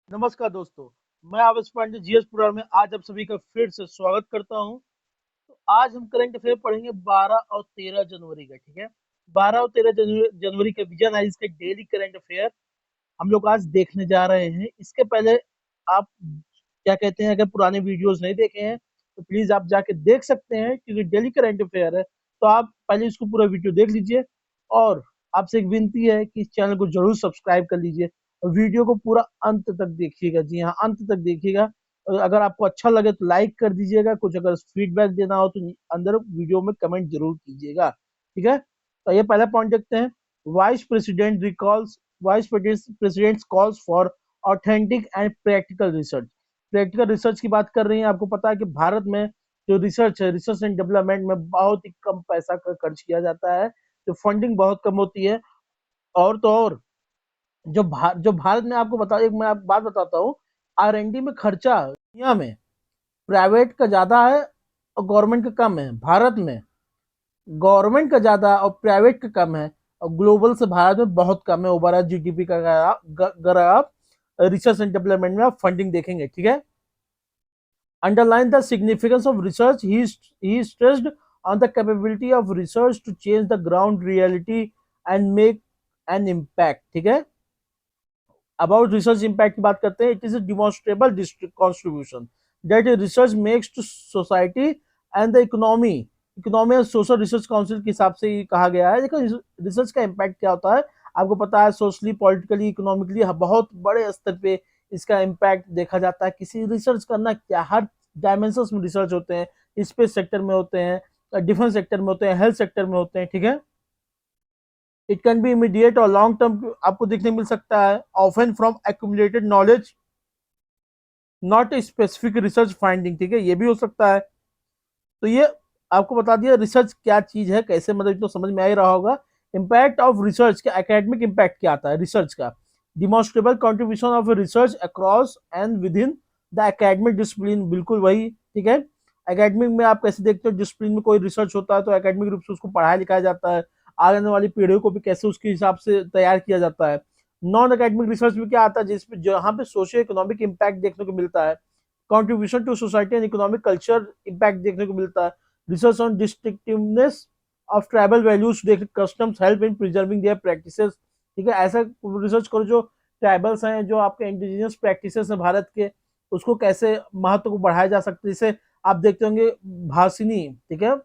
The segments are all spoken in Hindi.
नमस्कार दोस्तों, मैं आवेश पांडे जीएस पुराण में आज आप सभी का फिर से स्वागत करता हूं। तो आज हम करंट अफेयर पढ़ेंगे 12 और 13 जनवरी का। ठीक है, 12 और 13 जनवरी का विजन आइज के डेली करंट अफेयर हम लोग आज देखने जा रहे हैं। इसके पहले आप क्या कहते हैं, अगर पुराने वीडियोस नहीं देखे हैं तो प्लीज आप जाके देख सकते हैं, क्योंकि डेली करंट अफेयर है। तो आप पहले इसको पूरा वीडियो देख लीजिए, और आपसे एक विनती है कि इस चैनल को जरूर सब्सक्राइब कर लीजिए और वीडियो को पूरा अंत तक देखिएगा। जी हाँ, अंत तक देखिएगा। और अगर आपको अच्छा लगे तो लाइक कर दीजिएगा, कुछ अगर फीडबैक देना हो तो अंदर वीडियो में कमेंट जरूर कीजिएगा। ठीक है, तो ये पहला पॉइंट देखते हैं। Vice president recalls vice president calls for authentic and practical research. Practical research की बात कर रही है। आपको पता है कि भारत में जो रिसर्च है, रिसर्च एंड डेवलपमेंट में बहुत ही कम पैसा खर्च किया जाता है, जो फंडिंग बहुत कम होती है। और तो और जो भारत में, आपको बता, एक मैं आप बात बताता हूँ। R&D में खर्चा दुनिया में प्राइवेट का ज्यादा है और गवर्नमेंट का कम है। भारत में गवर्नमेंट का ज्यादा और प्राइवेट का कम है, और ग्लोबल से भारत में बहुत कम है। ओवरऑल जीडीपी का अगर आप रिसर्च एंड डेवलपमेंट में आप फंडिंग देखेंगे। ठीक है, underline the significance of research. He stressed on the capability of research to change the ground reality and make an impact. ठीक है, about research impact की बात करते हैं। It is a demonstrable contribution that research makes to society and the economy और सोशल रिसर्च काउंसिल के हिसाब से ये कहा गया है। देखो, रिसर्च का इम्पैक्ट क्या होता है, आपको पता है। सोशली, पॉलिटिकली, इकोनॉमिकली बहुत बड़े स्तर पे इसका इम्पैक्ट देखा जाता है। किसी रिसर्च करना क्या, हर डायमेंशंस में रिसर्च होते हैं। स्पेस सेक्टर में होते हैं, डिफेंस सेक्टर में होते हैं, हेल्थ सेक्टर में होते हैं। ठीक है, इट कैन बी इमीडिएट और लॉन्ग टर्म आपको देखने मिल सकता है। Often from accumulated knowledge, not specific research finding. ठीक है, ये भी हो सकता है। तो ये आपको बता दिया रिसर्च क्या चीज है, कैसे, मतलब तो समझ में आ ही रहा होगा। इम्पैक्ट ऑफ रिसर्च का एकेडमिक इम्पैक्ट क्या आता है रिसर्च का। Demonstrable contribution of research across and within the academic discipline, बिल्कुल वही। ठीक है, एकेडमिक में आप कैसे देखते हो, डिसिप्लिन में कोई रिसर्च होता है तो एकेडमिक रूप से उसको पढ़ाया लिखाया जाता है। आने वाली पीढ़ियों को भी कैसे उसके हिसाब से तैयार किया जाता है। नॉन एकेडमिक रिसर्च में क्या आता है, जिसमें जहाँ पे सोशियो इकोनॉमिक इम्पैक्ट देखने को मिलता है, contribution to society and economic culture impact देखने को मिलता है। Research on distinctiveness of tribal values, customs help in preserving their practices. ठीक है, ऐसा रिसर्च करो जो ट्राइबल्स हैं, जो आपके इंडिजिनियस प्रैक्टिसेस हैं भारत के, उसको कैसे महत्व को बढ़ाया जा सकता है। जैसे आप देखते होंगे भाषिनी। ठीक है,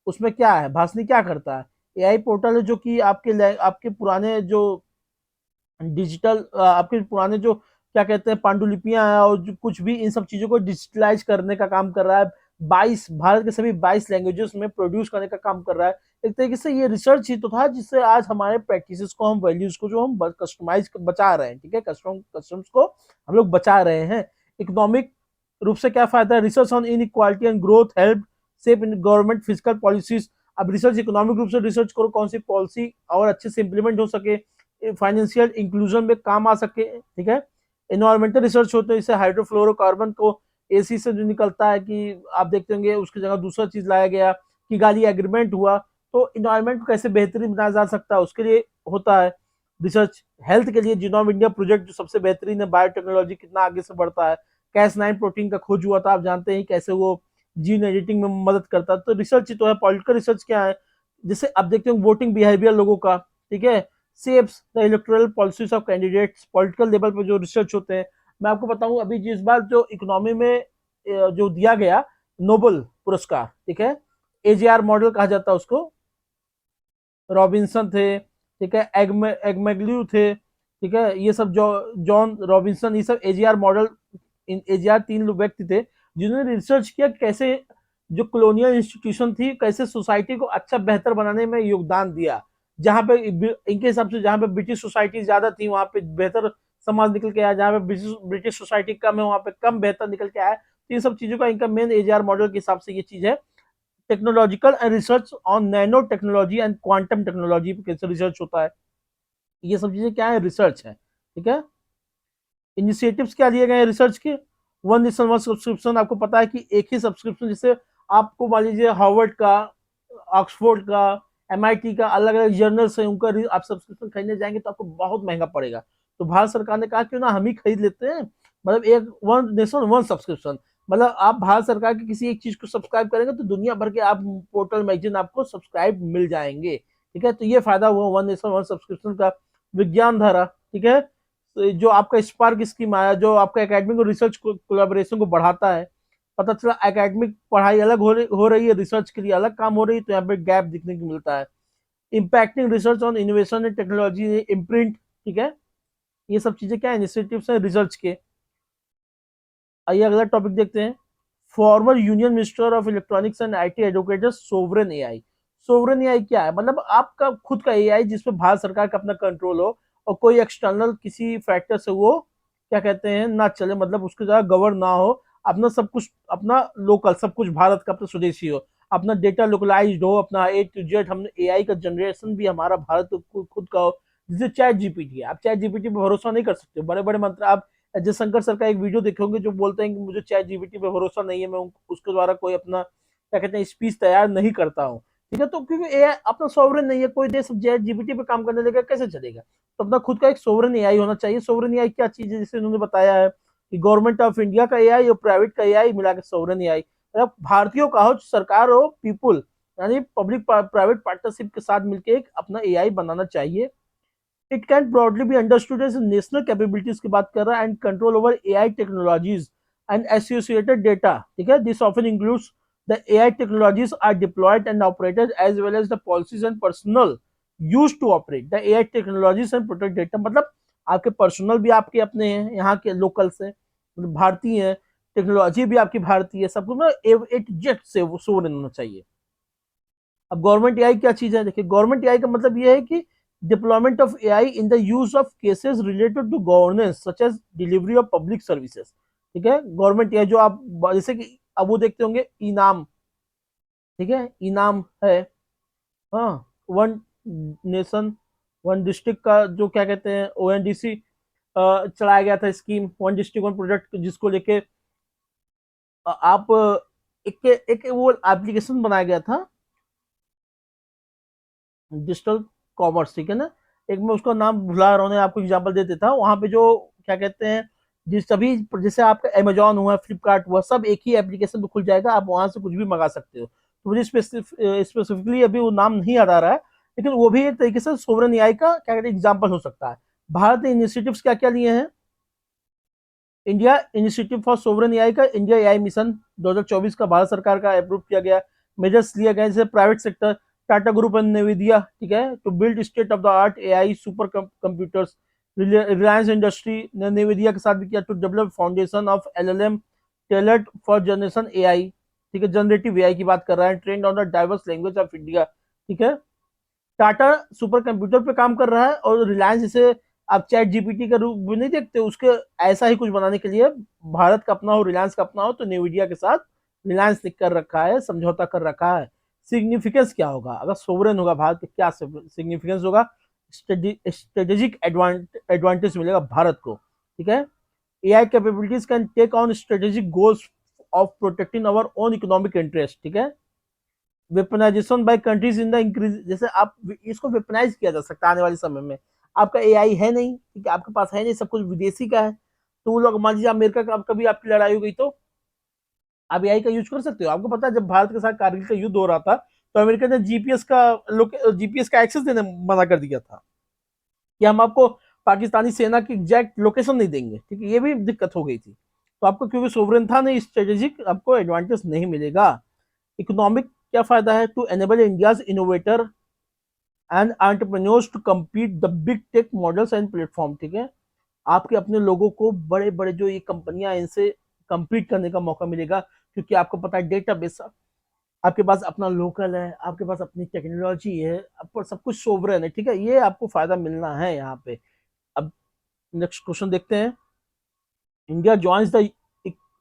उसमें क्या है, भाषिनी क्या करता है, एआई पोर्टल है जो कि आपके पुराने जो डिजिटल, आपके पुराने जो क्या कहते हैं पांडुलिपियां हैं और जो कुछ भी, इन सब चीजों को डिजिटलाइज करने का काम कर रहा है। 22 भारत के सभी 22 लैंग्वेजेस में प्रोड्यूस करने का काम कर रहा है। एक तरीके से ये रिसर्च ही तो था जिससे आज हमारे प्रैक्टिसेस को, हम वैल्यूज को जो हम कस्टमाइज बचा रहे हैं। ठीक है, कस्टम्स को हम लोग बचा रहे हैं। इकोनॉमिक रूप से क्या फायदा है, research on in equality and growth help shape in government physical policies. अब रिसर्च इकोनॉमिक रूप से रिसर्च करो, कौन सी पॉलिसी और अच्छे से इंप्लीमेंट हो सके, फाइनेंशियल इंक्लूजन में काम आ सके। ठीक है, इन्वायरमेंटल रिसर्च होते हैं, जैसे हाइड्रोफ्लोरोकार्बन को एसी से जो निकलता है, कि आप देखते होंगे उसकी जगह दूसरा चीज लाया गया, कि गाली एग्रीमेंट हुआ, तो इन्वायरमेंट को कैसे बेहतरीन बनाया जा सकता है, उसके लिए होता है रिसर्च। हेल्थ के लिए जीनोम इंडिया प्रोजेक्ट जो सबसे बेहतरीन है, बायोटेक्नोलॉजी कितना आगे से बढ़ता है। कैस 9 प्रोटीन का खोज हुआ था, आप जानते हैं कैसे वो जीन एडिटिंग में मदद करता है। तो रिसर्च ही तो है। पॉलिटिकल रिसर्च क्या है, जैसे आप देखते हो वोटिंग बिहेवियर लोगों का। ठीक है, ceps the electoral policies of candidates, political level पे जो रिसर्च होते हैं। मैं आपको बताऊं, अभी जिस बार जो इकोनॉमी में जो दिया गया नोबल पुरस्कार, ठीक है, एजीआर मॉडल कहा जाता है उसको, रॉबिन्सन थे, ठीक है, एगमेग्ल्यू थे, ठीक है, ये सब जो जॉन रॉबिन्सन, ये सब एजीआर मॉडल, एजीआर 3 लोग व्यक्ति थे जिन्होंने रिसर्च किया कैसे जो कॉलोनियल इंस्टीट्यूशन थी, कैसे सोसाइटी को अच्छा बेहतर बनाने में योगदान दिया। जहां पे इनके हिसाब से जहां पे ब्रिटिश सोसाइटी ज्यादा थी वहां पे बेहतर समाज निकल के आया, जहां पे ब्रिटिश सोसाइटी कम है वहां पे कम बेहतर निकल के आया। तो इन सब चीजों का इनका मेन एजीआर मॉडल के हिसाब से ये चीज है। Technological and research on nano technology and quantum technology पे कैसे रिसर्च होता है, ये सब चीजें क्या है, रिसर्च है। ठीक है, इनिशिएटिव्स क्या लिए गए हैं रिसर्च के। वन नेशन वन सब्सक्रिप्शन, आपको पता है कि एक ही सब्सक्रिप्शन, जैसे आपको मान लीजिए हार्वर्ड का, ऑक्सफोर्ड का, एमआईटी का, अलग अलग जर्नल्स है उनका आप सब्सक्रिप्शन खरीदने जाएंगे तो आपको बहुत महंगा पड़ेगा। तो भारत सरकार ने कहा क्यों ना हम ही खरीद लेते हैं, मतलब एक वन नेशन वन सब्सक्रिप्शन, मतलब आप भारत सरकार की किसी एक चीज को सब्सक्राइब करेंगे तो दुनिया भर के आप पोर्टल मैगजीन आपको सब्सक्राइब मिल जाएंगे। ठीक है, तो ये फायदा हुआ वन नेशन वन सब्सक्रिप्शन का। विज्ञान धारा, ठीक है, तो जो आपका स्पार्क स्कीम आया, जो आपका एकेडमिक और रिसर्च कोलैबोरेशन को बढ़ाता है। पता चला एकेडमिक पढ़ाई अलग हो रही है, रिसर्च के लिए अलग काम हो रही है, तो यहाँ पे गैप दिखने को मिलता है। Impacting research on innovation and technology imprint, ठीक है, ये सब चीजें क्या इनिशिएटिव्स हैं रिसर्च के। आइए अगला टॉपिक देखते हैं। Former union minister of electronics and IT advocate sovereign AI. Sovereign AI क्या है? मतलब आपका खुद का एआई जिसपे भारत सरकार का अपना कंट्रोल हो और कोई एक्सटर्नल किसी फैक्टर से वो क्या कहते हैं ना चले, मतलब उसके जगह गवर्न ना हो, अपना सब कुछ अपना लोकल, सब कुछ भारत का अपना स्वदेशी हो, अपना डेटा लोकलाइज्ड हो, अपना ए टू जेड, हमने एआई का जनरेशन भी हमारा भारत खुद का हो। जैसे चैट जीपीटी है, आप चैट जीपीटी पे भरोसा नहीं कर सकते, बड़े बड़े मंत्र आप अजय शंकर सर का एक वीडियो देखे होंगे जो बोलते हैं कि मुझे चैट जीपीटी पे भरोसा नहीं है, मैं उसके द्वारा कोई अपना क्या कहते हैं स्पीच तैयार नहीं करता हूँ। ठीक है, तो क्योंकि एआई अपना सॉवरेन नहीं है, कोई देश चैट जीपीटी पे काम करने लगा कैसे चलेगा? तो अपना खुद का एक सोवरेन एआई होना चाहिए। सोवरेन एआई क्या चीज है? जिसे उन्होंने बताया है कि गवर्नमेंट ऑफ इंडिया का एआई और प्राइवेट का एआई मिला के सोवरेन एआई, मतलब भारतीयों का हो, सरकार हो, पीपुल, यानी पब्लिक प्राइवेट पार्टनरशिप के साथ मिलकर एक अपना एआई बनाना चाहिए। It can broadly be understood as national capabilities की बात कर रहा है and control over AI technologies and associated data. ठीक है, this often includes the AI technologies are deployed and operated as well as the policies and personal use to operate the AI technologies and protect data. मतलब आपके पर्सनल भी आपके अपने हैं, यहाँ के लोकल से, मतलब भारतीय है, टेक्नोलॉजी भी आपकी भारतीय है, सब कुछ मतलब ए टू जेड से वो सोवरेन होना चाहिए। अब गवर्नमेंट एआई क्या चीज है? देखिए, गवर्नमेंट एआई का मतलब ये है कि deployment of AI in the use of cases related to governance such as delivery of public services. ठीक है, गवर्नमेंट एआई जो आप जैसे कि अब वो देखते होंगे इनाम, ठीक है, इनाम है, हाँ, वन नेशन वन डिस्ट्रिक्ट का जो क्या कहते हैं ओएनडीसी चलाया गया था scheme, one district one project, जिसको लेके आप एक वो एप्लीकेशन बनाया गया था डिजिटल कॉमर्स, ठीक है ना, एक मैं उसका नाम भुला रहा हूँ, आपको एग्जांपल दे देता हूँ। वहां पे जो क्या कहते हैं जिस सभी, जैसे आपका अमेजोन हुआ, फ्लिपकार्ट हुआ, सब एक ही एप्लीकेशन पे खुल जाएगा, आप वहां से कुछ भी मंगा सकते हो। तो मुझे स्पेसिफिकली अभी वो नाम नहीं याद आ रहा है, लेकिन वो भी एक तरीके से सोवरेन एआई का क्या कहते हैं एग्जाम्पल हो सकता है। भारत ने इनिशिएटिव्स क्या क्या लिए हैं? India initiative for sovereign AI का इंडिया एआई मिशन 2024 का भारत सरकार का अप्रूव किया गया। मेजर्स लिए गए जैसे private sector, Tata group and Nvidia, ठीक है, to build state of the art AI super computers. Reliance industry ने नेविदिया के साथ भी किया to develop foundation of LLM tailored for generation AI. ठीक है, जनरेटिव एआई की बात कर रहा है, trained on the diverse language of India. ठीक है, टाटा सुपर कंप्यूटर पे काम कर रहा है और रिलायंस जिसे आप चैट जीपीटी का रूप भी नहीं देखते, उसके ऐसा ही कुछ बनाने के लिए भारत का अपना हो, रिलायंस का अपना हो, तो नेविडिया के साथ रिलायंस ने कर रखा है, समझौता कर रखा है। सिग्निफिकेंस क्या होगा अगर सोवरेन होगा भारत, तो क्या सिग्निफिकेंस होगा? स्ट्रेटेजिक एडवांटेज मिलेगा भारत को। ठीक है, AI capabilities can take on strategic goals of protecting our own economic interest. ठीक है, weaponization by countries in the increase, जैसे आप इसको वेपनाइज किया जा सकता है आने वाले समय में। आपका एआई है नहीं, ठीक है, आपके पास है नहीं, सब कुछ विदेशी का है, तो वो लोग मान लीजिए अमेरिका का कभी आपकी लड़ाई हो गई तो आप एआई का यूज कर सकते हो। आपको पता है जब भारत के साथ कारगिल का युद्ध हो रहा था तो अमेरिका ने जीपीएस का एक्सेस देने मना कर दिया था कि हम आपको पाकिस्तानी सेना की एग्जैक्ट लोकेशन नहीं देंगे। ठीक है, ये भी दिक्कत हो गई थी। तो आपको क्योंकि सोवरेन था नहीं, स्ट्रेटेजिक आपको एडवांटेज नहीं मिलेगा। इकोनॉमिक क्या फायदा है? To enable India's innovator and entrepreneurs to compete the big tech models and platform. ठीक है, आपके अपने लोगों को बड़े बड़े जो ये कंपनियां इनसे कम्पीट करने का मौका मिलेगा, क्योंकि आपको पता है डेटाबेस आपके पास अपना लोकल है, आपके पास अपनी टेक्नोलॉजी है, आपको सब कुछ सोवरेन है। ठीक है, ये आपको फायदा मिलना है यहाँ पे। अब नेक्स्ट क्वेश्चन देखते हैं। India joins the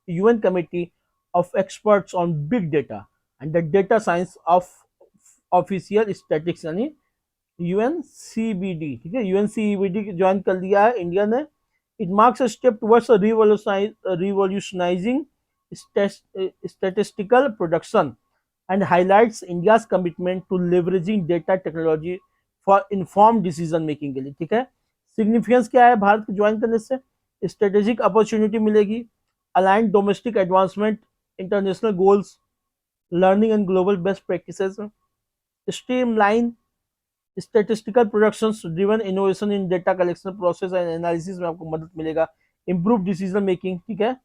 UN committee of experts on big data and the data science of official statics, यानी यूएनसीबीडी। ठीक है, यूएनसीबीडी ज्वाइन कर लिया है इंडिया ने। It marks a step towards revolutionising statistical production and highlights India's commitment to leveraging data technology for informed decision making के लिए। ठीक है, सिग्निफिकेंस क्या है भारत को ज्वाइन करने से? स्ट्रेटेजिक अपॉर्चुनिटी मिलेगी, align domestic advancement, international goals, learning and global best practices, streamline statistical productions driven innovation in data collection process and analysis में आपको मदद मिलेगा, इंप्रूव डिसीजन मेकिंग, ठीक है।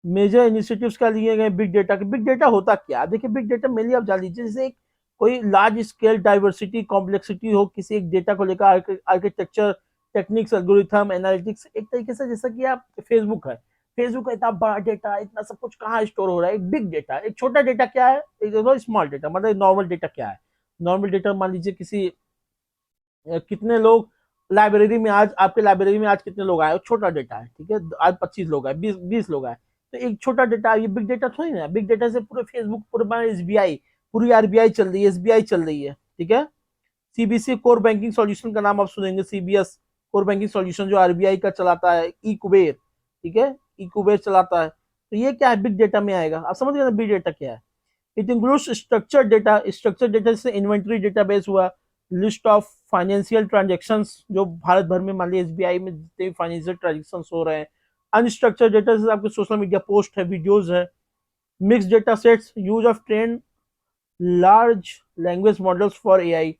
मेजर इनिशिएटिव्स क्या लिए गए बिग डेटा के। बिग डेटा होता क्या, देखिए बिग डेटा मेनली आप जान लीजिए जैसे एक कोई लार्ज स्केल डाइवर्सिटी कॉम्प्लेक्सिटी हो किसी एक डेटा को लेकर, आर्किटेक्चर, टेक्निक्स, एल्गोरिथम, एनालिटिक्स, एक तरीके से जैसा कि आप फेसबुक है, फेसबुक का इतना बड़ा डेटा, इतना सब कुछ कहाँ स्टोर हो रहा है, एक बिग डेटा। एक छोटा डेटा क्या है, एक स्मॉल डेटा, मतलब नॉर्मल डेटा क्या है। नॉर्मल डेटा मान लीजिए किसी कितने लोग लाइब्रेरी में, आज आपके लाइब्रेरी में आज कितने लोग आए, छोटा डेटा है, ठीक है। आज 25 लोग आए, 20 लोग आए, तो एक छोटा डेटा, ये बिग डेटा थोड़ी ना। बिग डेटा से पूरे फेसबुक, पूरे एसबीआई, पूरी आरबीआई चल रही है, एसबीआई चल रही है, ठीक है। सीबीसी कोर बैंकिंग सॉल्यूशन का नाम आप सुनेंगे, सीबीएस कोर बैंकिंग सॉल्यूशन जो आरबीआई का चलाता है, ई कुबेर, ठीक है, ई कुबेर चलाता है। तो ये क्या है, बिग डेटा में आएगा। आप समझ गए ना बिग डेटा क्या है। It includes structured data, structured data जैसे इन्वेंट्री डेटाबेस हुआ, लिस्ट ऑफ फाइनेंशियल ट्रांजेक्शंस जो भारत भर में मान लीजिए एसबीआई में जितने भी फाइनेंशियल ट्रांजेक्शन हो रहे हैं। अनस्ट्रक्चर्ड डेटा जैसे आपके सोशल मीडिया पोस्ट है, वीडियोज है। Mix data sets, use of train large language models for AI.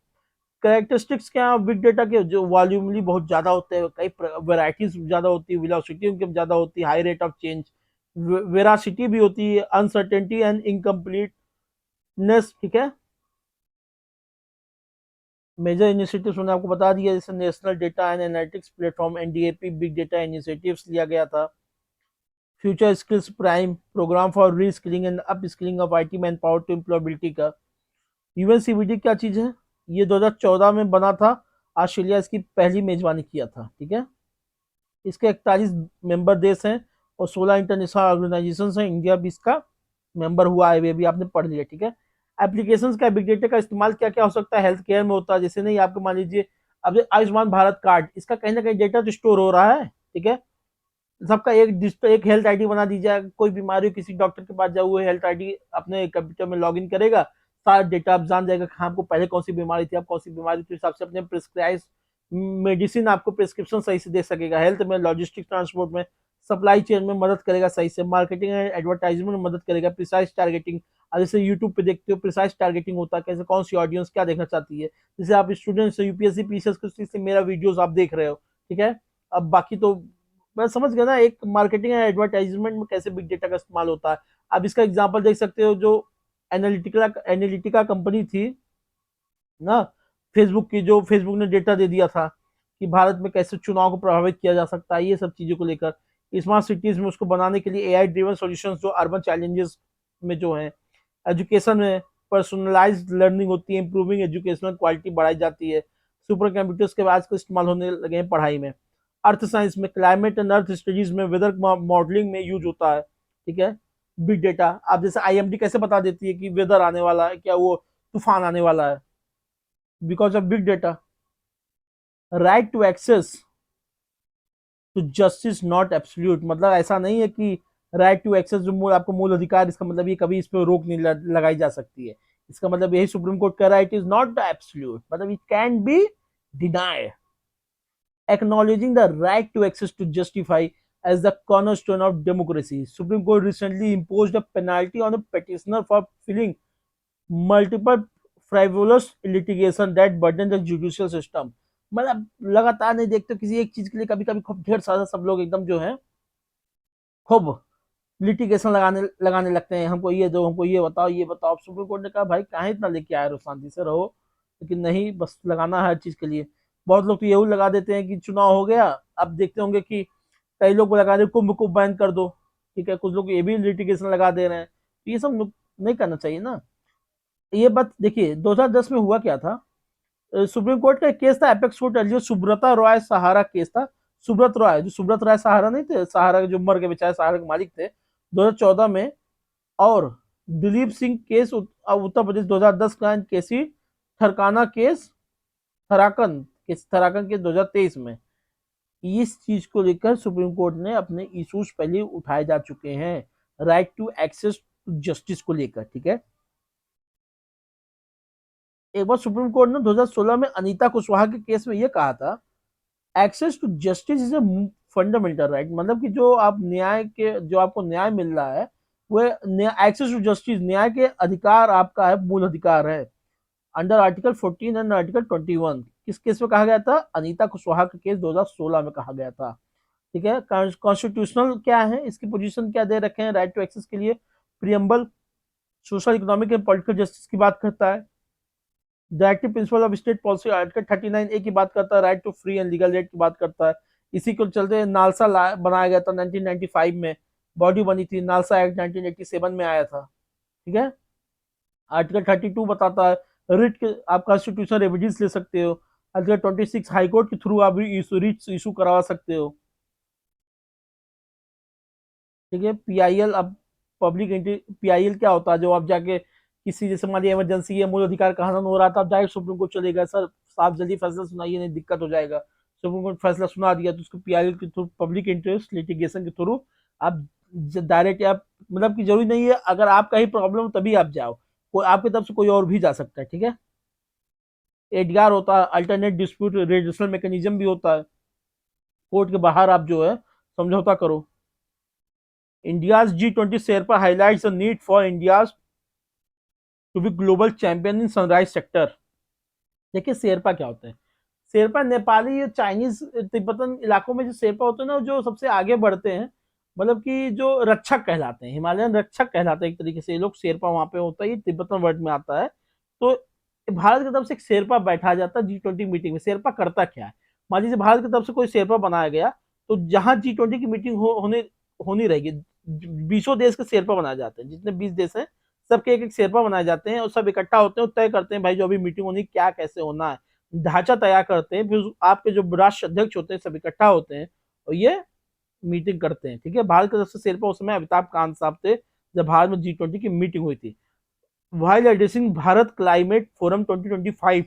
Characteristics क्या बिग डेटा के, जो वॉल्यूमली बहुत ज्यादा होते हैं, कई वेराइटीज ज्यादा होती है, वेलोसिटी उनकी ज्यादा होती है, high rate of change, veracity भी होती है, अनसर्टेनिटी एंड इनकम्प्लीटनेस, ठीक है। मेजर इनिशिएटिव्स मैंने आपको बता दिया, जैसे national data and analytics platform NDAP big data initiatives लिया गया था। Future skills prime programme for reskilling and upskilling of IT manpower to employability का। यूएनसीबीडी क्या चीज है, ये 2014 में बना था, ऑस्ट्रेलिया इसकी पहली मेजबानी किया था, ठीक है। इसके 41 मेंबर देश हैं और 16 इंटरनेशनल ऑर्गेनाइजेशन हैं, इंडिया भी इसका मेंबर हुआ है, ये भी आपने पढ़ लिया, ठीक है। एप्लीकेशंस का बिग डेटा का इस्तेमाल क्या क्या हो सकता है, हेल्थ केयर में होता है, जैसे नहीं आपको मान लीजिए अब आयुष्मान भारत कार्ड, इसका कहीं ना कहीं डेटा तो स्टोर हो रहा है, ठीक है। सबका एक हेल्थ आईडी बना दीजिए, कोई बीमारी हो किसी डॉक्टर के पास जाओ, वो हेल्थ आईडी अपने कंप्यूटर में लॉग इन करेगा, सारा डेटा आप जान जाएगा कि आपको पहले कौन सी बीमारी थी, आप कौन सी बीमारी थी, हिसाब से अपने प्रिस्क्राइब मेडिसिन आपको प्रिस्क्रिप्शन सही से दे सकेगा। हेल्थ में, लॉजिस्टिक, ट्रांसपोर्ट में, सप्लाई चेन में मदद करेगा सही से, मार्केटिंग एंड एडवर्टाइजमेंट में मदद करेगा, प्रिसाइज टारगेटिंग। जैसे यूट्यूब पे देखते हो प्रिसाइज टारगेटिंग होता है, कैसे कौन सी ऑडियंस क्या देखना चाहती है, जैसे आप स्टूडेंट्स यूपीएससी पीसीएस से मेरा वीडियोस आप देख रहे हो, ठीक है। अब बाकी तो मैं समझ गया ना, एक मार्केटिंग एंड एडवर्टाइजमेंट में कैसे बिग डेटा का इस्तेमाल होता है। अब इसका एग्जांपल देख सकते हो, जो एनालिटिका कंपनी थी ना, फेसबुक की, जो फेसबुक ने डेटा दे दिया था कि भारत में कैसे चुनाव को प्रभावित किया जा सकता है, ये सब चीजों को लेकर स्मार्ट सिटीज में उसको बनाने के लिए एआई ड्रिवन सॉल्यूशंस जो अर्बन चैलेंजेस में जो है, एजुकेशन में पर्सनलाइज्ड लर्निंग होती है, इंप्रूविंग एजुकेशनल क्वालिटी बढ़ाई जाती है। सुपर कंप्यूटर्स के आज को इस्तेमाल होने लगे हैं पढ़ाई में। अर्थ साइंस में क्लाइमेट एंड अर्थ स्टडीज में वेदर मॉडलिंग में यूज होता है, ठीक है। बिग डेटा, आप जैसे आईएमडी कैसे बता देती है कि वेदर आने वाला है, क्या वो तूफान आने वाला है, because of big data. Right to access to justice not absolute, मतलब ऐसा नहीं है कि राइट टू एक्सेस जो मूल आपको मूल अधिकार, इसका मतलब ये कभी इस पर रोक नहीं लगाई जा सकती है। इसका मतलब यही सुप्रीम कोर्ट कह रहा है, इट इज नॉट एब्सोल्यूट, मतलब it can be denied, acknowledging the right to access to justify as the cornerstone of democracy. Supreme Court recently imposed a penalty on a petitioner for filing multiple frivolous litigation that burden the judicial system. मतलब लगातार नहीं देखते किसी एक चीज के लिए, कभी कभी खूब ढेर सारा सब लोग एकदम जो है खूब लिटिगेशन लगाने लगाने लगते हैं, हमको ये दो, हमको ये बताओ, ये बताओ। सुप्रीम कोर्ट ने कहा भाई कहाँ इतना लेके आए रहो, शांति से रहो, लेकिन नहीं, बस लगाना है हर चीज के लिए। बहुत लोग तो यही लगा देते हैं कि चुनाव हो गया, अब देखते होंगे कि कई लोग लगा रहे कुंभ को बैन कर दो, ठीक है, कुछ लोग ये भी लिटिगेशन लगा दे रहे हैं, तो ये सब नहीं करना चाहिए ना। ये बात देखिए 2010 में हुआ क्या था, सुप्रीम कोर्ट का एक केस था, एपेक्स कोर्ट एलियो सुब्रता रॉय सहारा केस था। सुब्रत रॉय, जो सुब्रत राय सहारा नहीं थे, सहारा के जो मर के बेचारे सहारा के मालिक थे 2014 में, और दिलीप सिंह केस उत्तर प्रदेश 2010 का, केसी थरकाना केस, थराकन केस 2023 में। इस चीज को लेकर सुप्रीम कोर्ट ने अपने इश्यूज पहले उठाए जा चुके हैं, right to access to justice को लेकर, ठीक है। एक बार सुप्रीम कोर्ट ने 2016 में अनीता कुशवाहा के केस में यह कहा था, access to justice is a fundamental right, मतलब कि जो आप न्याय के, जो आपको न्याय मिल रहा है वो एक्सेस टू जस्टिस, न्याय के अधिकार आपका है, मूल अधिकार है। अंडर आर्टिकल 14 एंड आर्टिकल 21 किस केस में कहा गया था? अनीता कुशवाहा का केस 2016 में कहा गया था। ठीक है, कॉन्स्टिट्यूशनल क्या है, इसकी पोजीशन क्या दे रखे हैं राइट टू एक्सेस के लिए? Preamble social economic and political justice की बात करता है। Directive principle of state policy article 39A की बात करता है, right to free and legal aid की बात करता है। इसी को चलते नालसा बनाया गया था 1995 में, बॉडी बनी थी, नालसा एक्ट 1987 में आया था। ठीक है, आर्टिकल 32 बताता है रिट के आप कॉन्स्टिट्यूशन रेमेडीज ले सकते हो। आर्टिकल 26 हाईकोर्ट के थ्रू आप रिट इशू करवा सकते हो। ठीक है, पीआईएल, अब पब्लिक पीआईएल क्या होता है? जो आप जाके किसी, जैसे मान लीजिए इमरजेंसी है, मूल अधिकार का हनन हो रहा था, आप डायरेक्ट सुप्रीम कोर्ट चले गए, सर आप जल्दी फैसला सुनाइए नहीं दिक्कत हो जाएगा, सुप्रीम कोर्ट फैसला सुना दिया तो उसको पीआईएल के थ्रू, पब्लिक इंटरेस्ट लिटिगेशन के थ्रू आप डायरेक्ट, आप मतलब कि जरूरी नहीं है अगर आपका ही प्रॉब्लम हो तभी आप जाओ, कोई आपकी तरफ से कोई और भी जा सकता है। ठीक है, एडगार होता है, अल्टरनेट डिस्प्यूट रेजोल्यूशन मैकेनिज्म भी होता है, कोर्ट के बाहर आप जो है समझौता करो। India's G20 sherpa highlights the need for India to be global champion in sunrise sector. देखिए शेरपा क्या होते हैं? शेरपा नेपाली या चाइनीज तिब्बतन इलाकों में जो शेरपा होते हैं ना, जो सबसे आगे बढ़ते हैं, मतलब कि जो रक्षक कहलाते हैं, हिमालयन रक्षक कहलाते हैं एक तरीके से ये लोग, शेरपा वहां पे होता है, तिब्बतन वर्ड में आता है। तो भारत की तरफ से एक शेरपा बैठा जाता है G20 मीटिंग में। शेरपा करता क्या है? मान लीजिए भारत की तरफ से कोई शेरपा बनाया गया, तो जहां G20 की मीटिंग होनी रहेगी, 20 देश के शेरपा बनाए जाते हैं, जितने 20 देश हैं सबके एक एक शेरपा बनाए जाते हैं, और सब इकट्ठा होते हैं, तय करते हैं भाई जो अभी मीटिंग होनी क्या कैसे होना है, ढांचा तैयार करते हैं, फिर आपके जो राष्ट्र अध्यक्ष होते हैं सब इकट्ठा होते हैं और ये मीटिंग करते हैं। ठीक है, भारत की तरफ से शेरपा उस समय अमिताभ कांत साहब थे, जब भारत में G20 की मीटिंग हुई थी। While addressing Bharat Climate Forum 2025,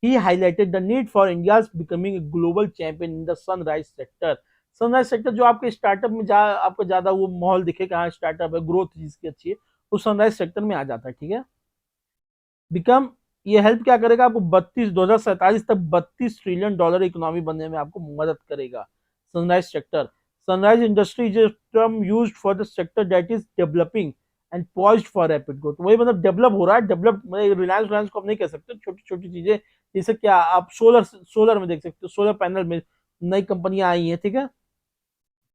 he highlighted the need for India's becoming a global champion in the sunrise sector. Sunrise sector जो आपके स्टार्टअप में आपको ज्यादा वो माहौल दिखेगा, हाँ स्टार्टअप है, ग्रोथ जिसकी अच्छी है, वो सनराइज सेक्टर में आ जाता है। ठीक है, बिकम, ये हेल्प क्या करेगा आपको? 2047 तक $32 ट्रिलियन इकोनॉमी बनने में आपको मदद करेगा sunrise sector. Sunrise industry is term used for the sector that is developing and poised for rapid growth. वही मतलब डेवलप हो रहा है, डेवलप रिलायंस रिलायंस को आप नहीं कह सकते, छोटी छोटी चीजें, जैसे क्या आप सोलर में देख सकते हो, सोलर पैनल में नई कंपनियां आई हैं। ठीक है,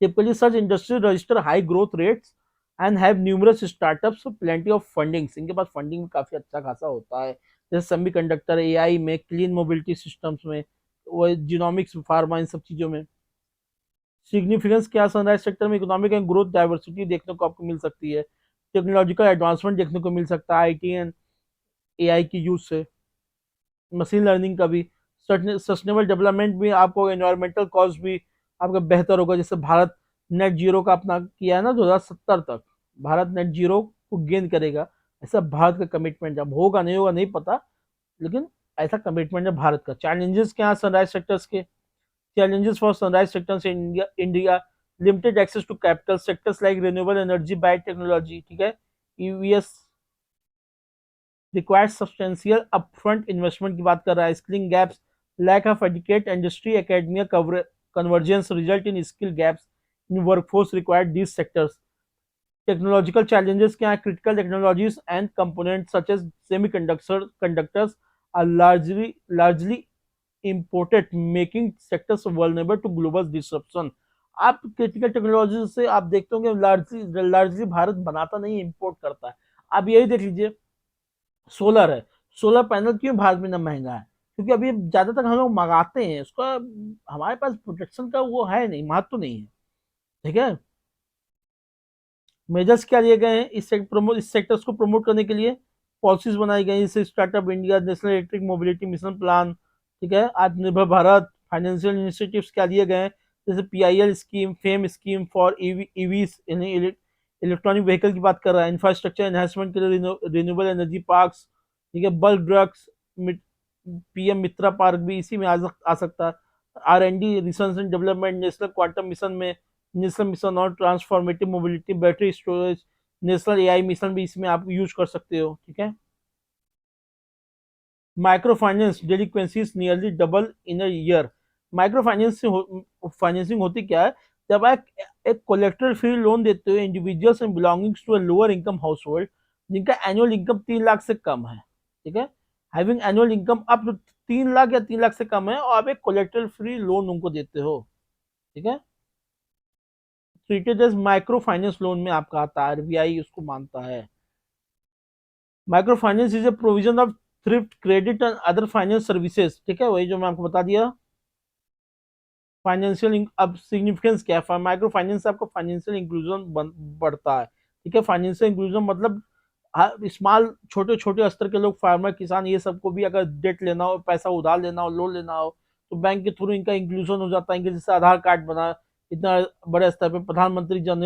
typically such industries register high growth rates and have numerous startups, plenty of fundings, इनके पास फंडिंग काफी अच्छा खासा होता है, जैसे सेमीकंडक्टर, एआई में, क्लीन मोबिलिटी सिस्टम्स में, वो जिनोमिक्स, फार्मा, इन सब चीजों में। सिग्निफिकेंस क्या सनराइज सेक्टर में? इकोनॉमिक एंड ग्रोथ डाइवर्सिटी देखने को आपको मिल सकती है, टेक्नोलॉजिकल एडवांसमेंट देखने को मिल सकता है आईटी एंड एआई की यूज से, मशीन लर्निंग का भी, सस्टेनेबल डेवलपमेंट भी, आपको एनवायरमेंटल कॉस्ट भी आपका बेहतर होगा। जैसे भारत नेट जीरो का अपना किया है ना 2070 तक, भारत नेट जीरो को गेन करेगा, ऐसा भारत का कमिटमेंट। अब होगा नहीं होगा नहीं पता, लेकिन ऐसा कमिटमेंट है भारत का। चैलेंजेस क्या है सनराइज सेक्टर्स के? Challenges for sunrise sectors in India, limited access to capital, sectors like renewable energy, biotechnology, ठीक है, EVs requires substantial upfront investment की बात कर रहा है, skilling gaps, lack of educate industry academia convergence result in skill gaps in workforce required these sectors. Technological challenges क्या है? Critical technologies and components such as conductors are largely imported, making sectors vulnerable to global disruption. आप क्रिटिकल टेक्नोलॉजी से आप देखते होंगे लार्जली भारत बनाता नहीं, इंपोर्ट करता है। आप यही देख लीजिए, सोलर है, सोलर पैनल क्यों भारत में इतना महंगा है? क्योंकि अभी ज्यादातर हम लोग मंगाते हैं उसका, हमारे पास प्रोटेक्शन का वो है नहीं, महत्व तो नहीं है। ठीक है, मेजर्स क्या लिए गए हैं इस सेक्टर्स को प्रमोट करने के लिए? पॉलिसीज बनाई गई, जैसे startup India, national electric mobility mission plan, ठीक है, आत्मनिर्भर भारत, फाइनेंशियल इनिशिएटिव्स क्या लिए गए हैं? जैसे PIL scheme, fame scheme for EVs, electronic vehicle की बात कर रहा है, इंफ्रास्ट्रक्चर एनहेंसमेंट के लिए रिन्यूएबल एनर्जी पार्क्स, ठीक है, बल्क ड्रग्स, पीएम मित्रा पार्क भी इसी में आ सकता है, R&D, research and development, national quantum mission में, नेशनल मिशन और transformative mobility, battery storage, national AI mission भी इसमें आप यूज कर सकते हो। ठीक है, micro finance, delinquencies nearly double in a year, micro financing होती क्या है, जब आप एक कोलेक्टर फ्री लोन देते हो individuals and belongings to a lower income household जिनका एनुअल इनकम 3 लाख से कम है, ठीक है, having annual income up to 3 lakh या 3 लाख से कम है, और आप एक कोलेक्टर फ्री लोन उनको देते हो, ठीक है, treated as micro finance loan में आपका आता है, आरबीआई उसको मानता है। Micro finance is a provision of thrift credit and other finance services, ठीक है, वही जो मैं आपको बता दिया। फाइनेंशियल अब सिग्निफिकेंस क्या है, माइक्रो फाइनेंस से आपको फाइनेंशियल इंक्लूजन बढ़ता है, ठीक है, फाइनेंशियल इंक्लूजन मतलब स्मॉल छोटे छोटे स्तर के लोग, फार्मर, किसान, ये सबको भी अगर डेट लेना हो, पैसा उधार लेना हो, लोन लेना हो, तो बैंक के थ्रू इनका इंक्लूजन हो जाता है, इनके जैसे आधार कार्ड बना, इतना बड़े स्तर पे प्रधानमंत्री जन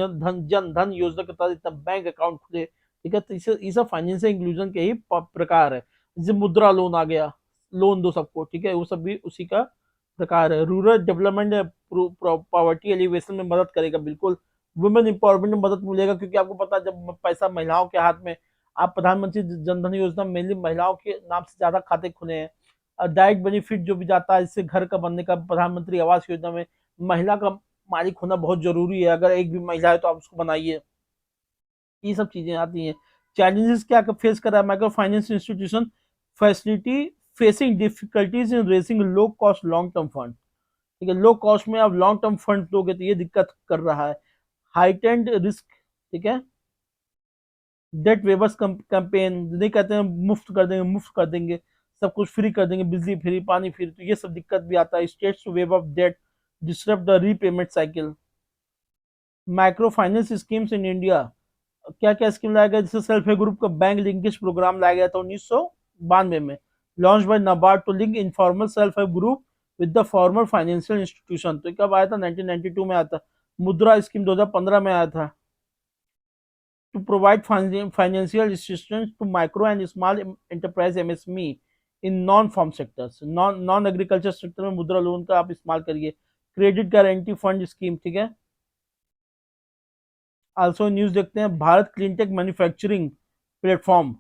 धन योजना के तहत इतना बैंक अकाउंट खुले, ठीक है, तो इसे ये सब फाइनेंशियल इंक्लूजन के ही प्रकार है। जैसे मुद्रा लोन आ गया, लोन दो सबको, ठीक है, वो सब भी उसी का प्रकार है। रूरल डेवलपमेंट पॉवर्टी एलिवेशन में मदद करेगा, बिल्कुल वुमेन इंपावरमेंट में मदद मिलेगा, क्योंकि आपको पता है जब पैसा महिलाओं के हाथ में, आप प्रधानमंत्री जनधन योजना मेनली महिलाओं के नाम से ज्यादा खाते खुले हैं, और डायरेक्ट बेनिफिट जो भी जाता है इससे घर का बनने का, प्रधानमंत्री आवास योजना में महिला का मालिक होना बहुत जरूरी है, अगर एक भी महिला है तो आप उसको बनाइए, ये सब चीजें आती हैं। चैलेंजेस क्या फेस कर रहा है micro finance institution, facility facing difficulties in racing low cost long term fund, ठीक है, लो कॉस्ट में आप लॉन्ग टर्म फंड दोगे तो ये दिक्कत कर रहा है। हाइटेंड रिस्क, ठीक है, डेट वेवर्स कैंपेन, नहीं कहते हैं मुफ्त कर देंगे, मुफ्त कर देंगे, सब कुछ फ्री कर देंगे, बिजली फ्री, पानी फ्री, तो ये सब दिक्कत भी आता है। States to waive off debt disturb the repayment cycle. Micro finance schemes in India, क्या क्या स्कीम लाया गया, जैसे सेल्फ हेल्प ग्रुप का बैंक लिंकेज प्रोग्राम लाया गया था 1992 में, launch by NABARD to link informal self help group with the formal financial institution, तो कब आया था, 1992 में आया था। मुद्रा स्कीम 2015 में आया था, to provide financial assistance to micro and small enterprise MSME in non farm sectors, non agriculture sector में मुद्रा लोन का आप इस्तेमाल करिए। क्रेडिट गारंटी फंड स्कीम, ठीक है। आल्सो न्यूज देखते हैं, Bharat clean tech manufacturing platform,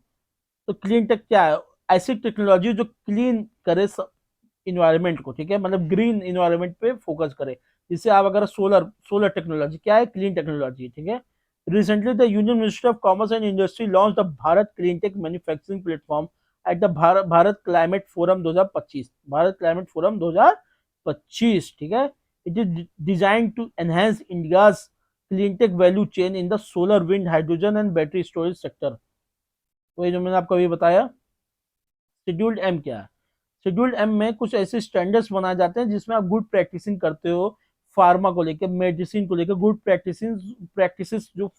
तो क्लीन टेक क्या है, ऐसी टेक्नोलॉजी जो क्लीन करे इन्वायरमेंट को, ठीक है, मतलब ग्रीन इन्वायरमेंट पे फोकस करे, जिससे आप अगर सोलर सोलर टेक्नोलॉजी क्या है, क्लीन टेक्नोलॉजी, ठीक है। Recently the union ministry of commerce and industry launch the Bharat clean tech manufacturing platform at the Bharat climate forum 2025, Bharat climate forum 2025, ठीक है। It is design to enhance India's clean tech value chain in the solar, wind, hydrogen and battery storage sector, वही जो मैंने आपको अभी बताया। शेड्यूल्ड एम क्या है, शेड्यूल्ड एम में कुछ ऐसे स्टैंडर्ड्स बनाए जाते हैं जिसमें आप गुड प्रैक्टिसिंग करते हो, फार्मा को लेकर, मेडिसिन को लेकर, गुड प्रैक्टिसिंग प्रैक्टिसेस जो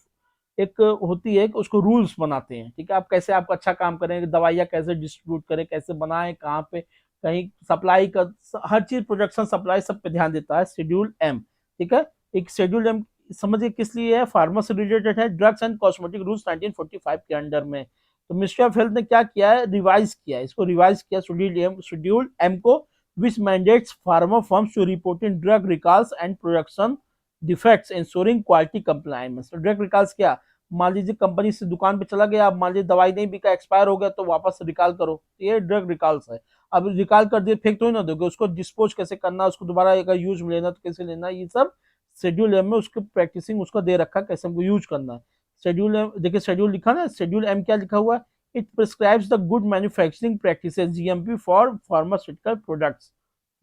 एक होती है कि उसको रूल्स बनाते हैं, ठीक है, आप कैसे आपका अच्छा काम करें, दवाइयाँ कैसे डिस्ट्रीब्यूट करें, कैसे बनाएं, कहाँ पे कहीं सप्लाई का, हर चीज प्रोडक्शन सप्लाई सब पे ध्यान देता है शेड्यूल एम, ठीक है। एक शेड्यूल एम समझिए किस लिए है, फार्मा से रिलेटेड है, ड्रग्स एंड कॉस्मेटिक रूल्स 1945 के अंडर में। तो मिनिस्ट्री ऑफ हेल्थ ने क्या किया है, रिवाइज किया है, इसको रिवाइज किया शेड्यूल एम को, which mandates pharma firms to report in drug recalls and production defects ensuring quality compliance. Drug recalls क्या, मान लीजिए कंपनी से दुकान पे चला गया, अब मान लीजिए दवाई नहीं बिका, एक्सपायर हो गया, तो वापस रिकॉल करो, ये ड्रग रिकॉल्स है। अब रिकॉल कर दिए, फेंक तो ही ना दोगे, उसको डिस्पोज कैसे करना, उसको दोबारा अगर यूज में लेना तो कैसे लेना, ये सब शेड्यूल एम में उसकी प्रैक्टिसिंग उसका दे रखा है, कैसे हमको यूज करना है। शेड्यूल एम देखिए, शेड्यूल लिखा ना, शेड्यूल एम क्या लिखा हुआ है, it prescribes the good manufacturing practices GMP for pharmaceutical products,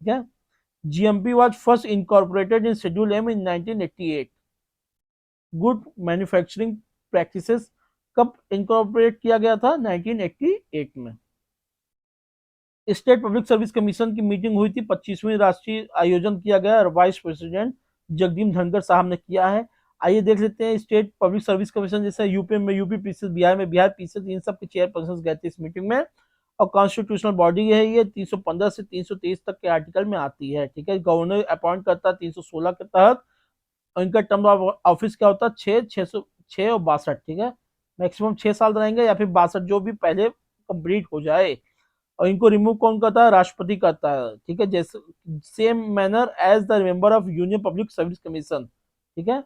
ठीक है। GMP was first incorporated in schedule M in 1988। Good manufacturing practices कब इनकॉर्पोरेट किया गया था, 1988 में। स्टेट पब्लिक सर्विस कमीशन की मीटिंग हुई थी, 25वीं राष्ट्रीय आयोजन किया गया, और वाइस प्रेसिडेंट जगदीप धनखड़ साहब ने किया है। आइए देख लेते हैं, स्टेट पब्लिक सर्विस कमीशन जैसे यूपी में यूपी पीसीएस, बिहार में बिहार पीसीएस, इन सब के चेयरपर्सन गए थे इस मीटिंग में। और कॉन्स्टिट्यूशनल बॉडी है ये, 315 से 323 तक के आर्टिकल में आती है, ठीक है। गवर्नर अपॉइंट करता है 316 के तहत, और इनका टर्म ऑफ ऑफिस क्या होता है, 6 और 62, ठीक है, मैक्सिमम 6 साल रहेंगे, या फिर 62 जो भी पहले कंप्लीट हो जाए। और इनको रिमूव कौन करता है, राष्ट्रपति करता है, ठीक है, जैसे same manner as the member of union public service commission, ठीक है।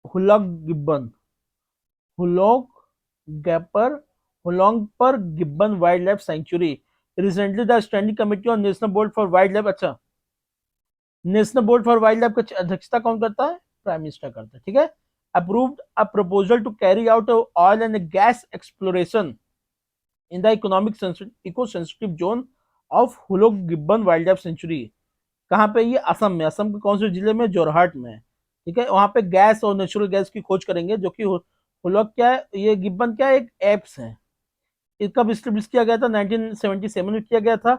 हुलॉक गिब्बन, हुलॉक गैपर Hollongapar gibbon wildlife sanctuary. Recently the standing committee on national board for wildlife, अच्छा national board for wildlife की अध्यक्षता कौन करता है? प्राइम मिनिस्टर करता है, ठीक है। Approved a proposal to carry out oil and gas exploration in the eco sensitive zone of hoolock gibbon wildlife sanctuary. कहाँ पे? ये असम में। असम के कौन से जिले में? जोरहाट में, ठीक है। वहां पे गैस और नेचुरल गैस की खोज करेंगे, जो कि हुलोक क्या है, ये गिब्बन क्या है, एक एप्स है। ये कब स्टेब्लिश किया गया था? 1977 में किया गया था।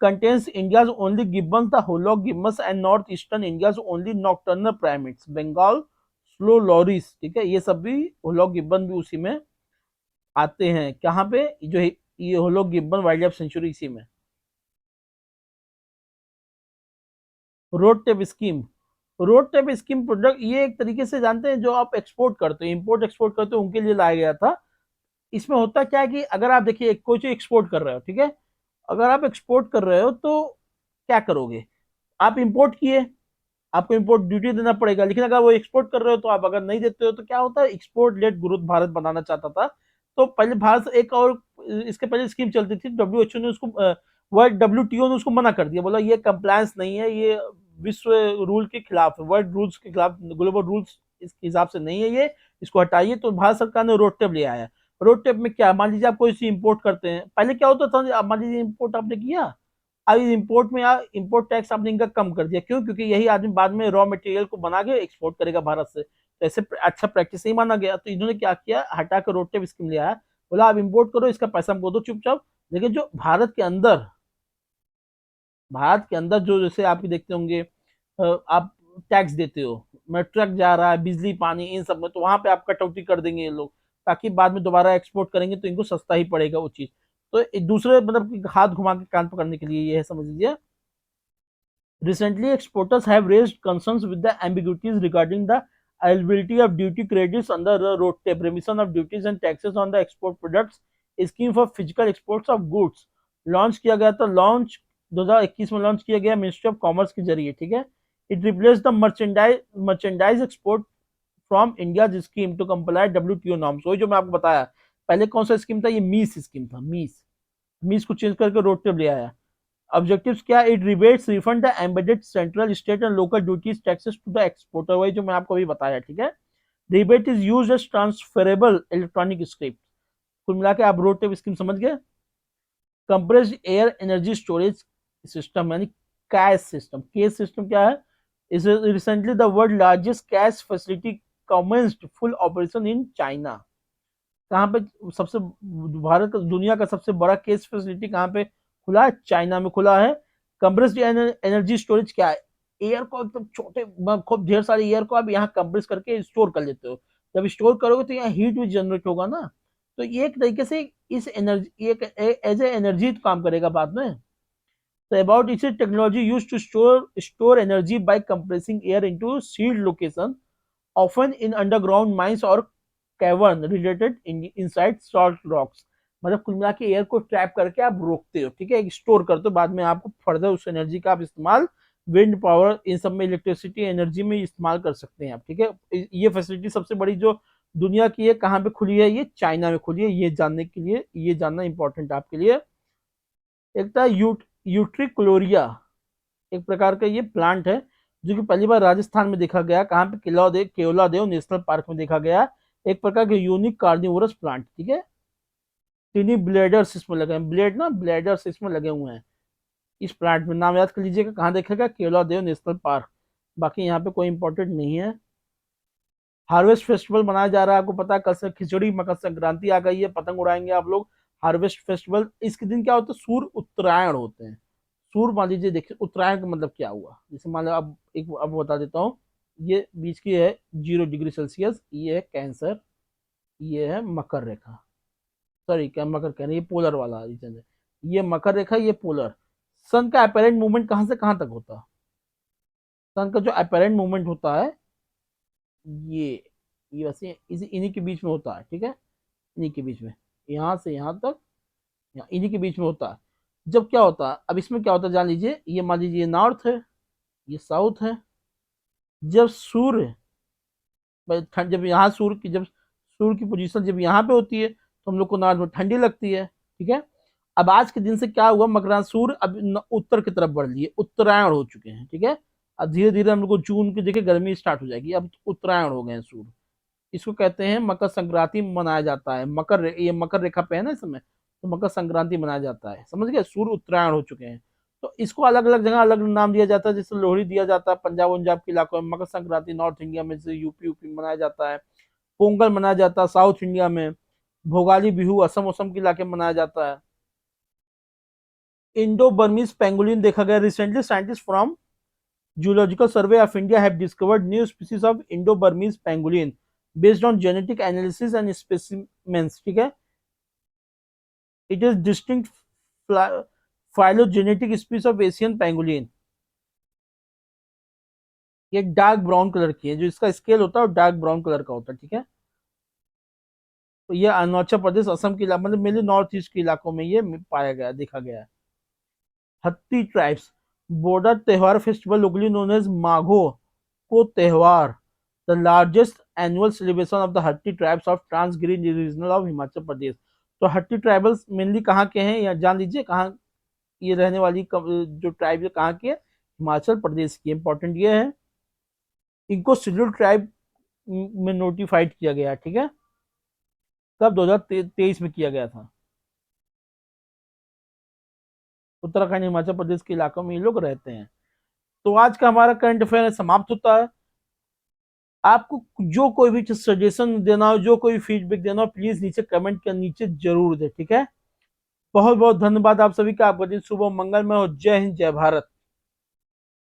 Contains India's only gibbon, the hoolock gibbons and north eastern India's only nocturnal primates, Bengal slow lorises, ठीक है। ये सब भी होलॉक गिब्बन भी उसी में आते हैं। कहाँ पे? जो ये होलॉक गिब्बन वाइल्ड लाइफ सेंचुरी, इसी में। Road tape scheme. Road tape scheme product, ये एक तरीके से जानते हैं, जो आप एक्सपोर्ट करते हो, इंपोर्ट एक्सपोर्ट करते हो, उनके लिए लाया गया था। इसमें होता क्या है कि अगर आप देखिए कोई चीज एक्सपोर्ट कर रहे हो, ठीक है, अगर आप एक्सपोर्ट कर रहे हो तो क्या करोगे? आप इंपोर्ट किए, आपको इंपोर्ट ड्यूटी देना पड़ेगा। लेकिन अगर वो एक्सपोर्ट कर रहे हो तो आप अगर नहीं देते हो तो क्या होता है? एक्सपोर्ट लेड ग्रोथ भारत बनाना चाहता था। तो पहले भारत एक और इसके पहले स्कीम चलती थी, डब्ल्यूएचओ ने उसको वर्ल्ड डब्ल्यूटीओ ने उसको मना कर दिया, बोला ये कंप्लायंस नहीं है, ये विश्व रूल के खिलाफ है, वर्ल्ड रूल्स के खिलाफ, ग्लोबल रूल्स इस हिसाब से नहीं है, ये इसको हटाइए। तो भारत सरकार ने रोड टेप ले आया। रोड टेप में क्या, मान लीजिए आप कोई सी इंपोर्ट करते हैं, पहले क्या होता था, मान लीजिए इंपोर्ट आपने किया, अब इंपोर्ट में यार इंपोर्ट टैक्स आपने इनका कम कर दिया। क्यों? क्योंकि यही आदमी बाद में रॉ मटेरियल को बना के एक्सपोर्ट करेगा भारत से, तो ऐसे अच्छा प्रैक्टिस नहीं माना गया। तो इन्होंने क्या किया, हटा कर रोड टेप स्कीम ले आया, बोला आप इंपोर्ट करो, इसका पैसा हमको दो चुपचाप। लेकिन जो भारत के अंदर जो जैसे आप देखते होंगे, आप टैक्स देते हो, मैं ट्रक जा रहा है, बिजली पानी इन सब में, तो वहां पे आप कटौती कर देंगे ये लोग, ताकि बाद में दोबारा एक्सपोर्ट करेंगे तो इनको सस्ता ही पड़ेगा वो चीज। तो एक दूसरे मतलब हाथ घुमा के कान पकड़ने के लिए ये है, समझ लीजिए। Recently, exporters have raised concerns with the ambiguities regarding the eligibility of duty credits under the road tape remission of duties and taxes on the export products scheme for physical exports of goods। Launch किया गया था, लॉन्च 2021 में लॉन्च किया गया मिनिस्ट्री ऑफ कॉमर्स के जरिए, ठीक है। It replace the merchandise export from India scheme to comply WTO norms. वही जो मैं आपको बताया, पहले कौन सा स्कीम था? ये मीस स्कीम था, मीस। मीस को चेंज करके रोड टेप ले आया। ऑब्जेक्टिव्स क्या? It rebates refund the embedded central state and local duties taxes to the exporter, वही जो मैं आपको अभी बताया, ठीक है। Rebate is used as transferable electronic script. कुल मिला के आप रोड टेप स्कीम समझ गए। Compressed air energy storage system, यानी कैश सिस्टम। कैश सिस्टम क्या है? Is recently the world largest CAES facility commenced full operation in China. कहाँ पे सबसे, भारत का दुनिया का सबसे बड़ा केस फैसिलिटी कहाँ पे खुला है? चाइना में खुला है। कंप्रेस्ड एनर्जी स्टोरेज क्या है? एयर को एकदम छोटे खूब ढेर सारे एयर को आप यहाँ कंप्रेस करके स्टोर कर लेते हो। जब स्टोर करोगे तो यहाँ हीट भी जनरेट होगा ना, तो ये एक तरीके से इस एनर्जी एक एज ए एनर्जी काम करेगा बाद में। So about its technology used to store energy by compressing air into sealed location, often in underground mines or cavern related inside salt rocks। मतलब कुल मिला के एयर को ट्रैप करके आप रोकते हो, ठीक है, स्टोर करते हो, बाद में आपको फर्दर उस एनर्जी का आप इस्तेमाल विंड पावर इन सब में, इलेक्ट्रिसिटी एनर्जी में इस्तेमाल कर सकते हैं आप, ठीक है। ये फैसिलिटी सबसे बड़ी जो दुनिया की है, कहाँ पे खुली है? ये चाइना में खुली है। ये जानने के लिए, ये जानना इंपॉर्टेंट आपके लिए। एक था यूट्रिक्लोरिया, एक प्रकार का ये प्लांट है, जो कि पहली बार राजस्थान में देखा गया। कहाँ पे? केवलादेव नेशनल पार्क में देखा गया। एक प्रकार के यूनिक कार्निवोरस प्लांट, ठीक है। टिनी ब्लेडर्स इसमें लगे हैं, ब्लेड ना, ब्लेडर्स इसमें लगे हुए हैं इस प्लांट में। नाम याद कर लीजिएगा, कहाँ देखेगा? Keoladeo national park. बाकी यहाँ पे कोई इंपॉर्टेंट नहीं है। हार्वेस्ट फेस्टिवल मनाया जा रहा है, आपको पता है, कल से खिचड़ी मकर संक्रांति आ गई है, पतंग उड़ाएंगे आप लोग। हार्वेस्ट फेस्टिवल, इसके दिन क्या होता है? सूर्य उत्तरायण होते हैं। सूर्य, मान लीजिए, देखिए उत्तरायण का मतलब क्या हुआ, जैसे मान लो अब एक अब बता देता हूँ। ये बीच की है 0 डिग्री सेल्सियस, ये है कैंसर, ये है मकर रेखा, सॉरी क्या मकर कह रहे हैं, ये पोलर वाला रीजन है। ये मकर रेखा, ये पोलर। सन का अपेरेंट मूवमेंट कहाँ से कहाँ तक होता है? सन का जो अपेरेंट मूवमेंट होता है, ये ये वैसे इन्हीं के बीच में होता है, ठीक है, इन्हीं के बीच में, यहाँ से यहाँ तक, यहाँ इन्हीं के बीच में होता है। जब क्या होता है, अब इसमें क्या होता है जान लीजिए, ये मान लीजिए ये नॉर्थ है, ये साउथ है। जब सूर्य, जब यहाँ सूर्य की, जब सूर्य की पोजीशन जब यहाँ पे होती है, तो हम लोग को नॉर्थ में ठंडी लगती है, ठीक है। अब आज के दिन से क्या हुआ, मकरासुर अब उत्तर की तरफ बढ़ लिए, उत्तरायण हो चुके हैं, ठीक है। अब धीरे धीरे हम लोग को जून की देखिए गर्मी स्टार्ट हो जाएगी, अब उत्तरायण हो गए हैं सूर्य। इसको कहते हैं मकर संक्रांति मनाया जाता है, ये मकर रेखा पे है ना इस समय, तो मकर संक्रांति मनाया जाता है, समझ गए, सूर्य उत्तरायण हो चुके हैं। तो इसको अलग अलग जगह अलग नाम दिया जाता है, जैसे लोहड़ी दिया जाता है पंजाब उंजाब के इलाकों में, मकर संक्रांति नॉर्थ इंडिया में जैसे यूपी यूपी में मनाया जाता है, पोंगल मनाया जाता है साउथ इंडिया में, भोगाली बिहू असम असम के इलाके में मनाया जाता है। इंडो बर्मीज पेंगुलिन देखा गया recently, scientist from zoological survey of India have discovered new species of Indo Burmese pangolin based on genetic analysis and specimens, ठीक है। It is distinct phylogenetic species of Asian pangolin. ये डार्क ब्राउन कलर की है, जो इसका स्केल होता है वो डार्क ब्राउन कलर का होता है, ठीक है। तो ये अरुणाचल प्रदेश असम के इलाके मतलब मेनली नॉर्थ ईस्ट के इलाकों में ये पाया गया, देखा गया है। हत्ती ट्राइब्स बॉर्डर त्योहार festival locally known as Magho को त्योहार, the largest annual celebration of the Hatti tribes of Transgiri regional of Himachal Pradesh. तो हट्टी ट्राइबल्स मेनली कहाँ के हैं, या जान लीजिए कहाँ ये रहने वाली जो ट्राइब है कहाँ की है, हिमाचल प्रदेश की। इंपॉर्टेंट ये है, इनको शेड्यूल ट्राइब में नोटिफाइड किया गया, ठीक है, कब 2023 में किया गया था। उत्तराखंड हिमाचल प्रदेश के इलाकों में ये लोग रहते हैं। तो आज का हमारा करंट अफेयर समाप्त होता है। आपको जो कोई भी सजेशन देना हो, जो कोई फीडबैक देना हो, प्लीज नीचे कमेंट के नीचे जरूर दे, ठीक है। बहुत बहुत धन्यवाद आप सभी का, आपका दिन शुभ मंगलमय हो। जय हिंद, जय भारत।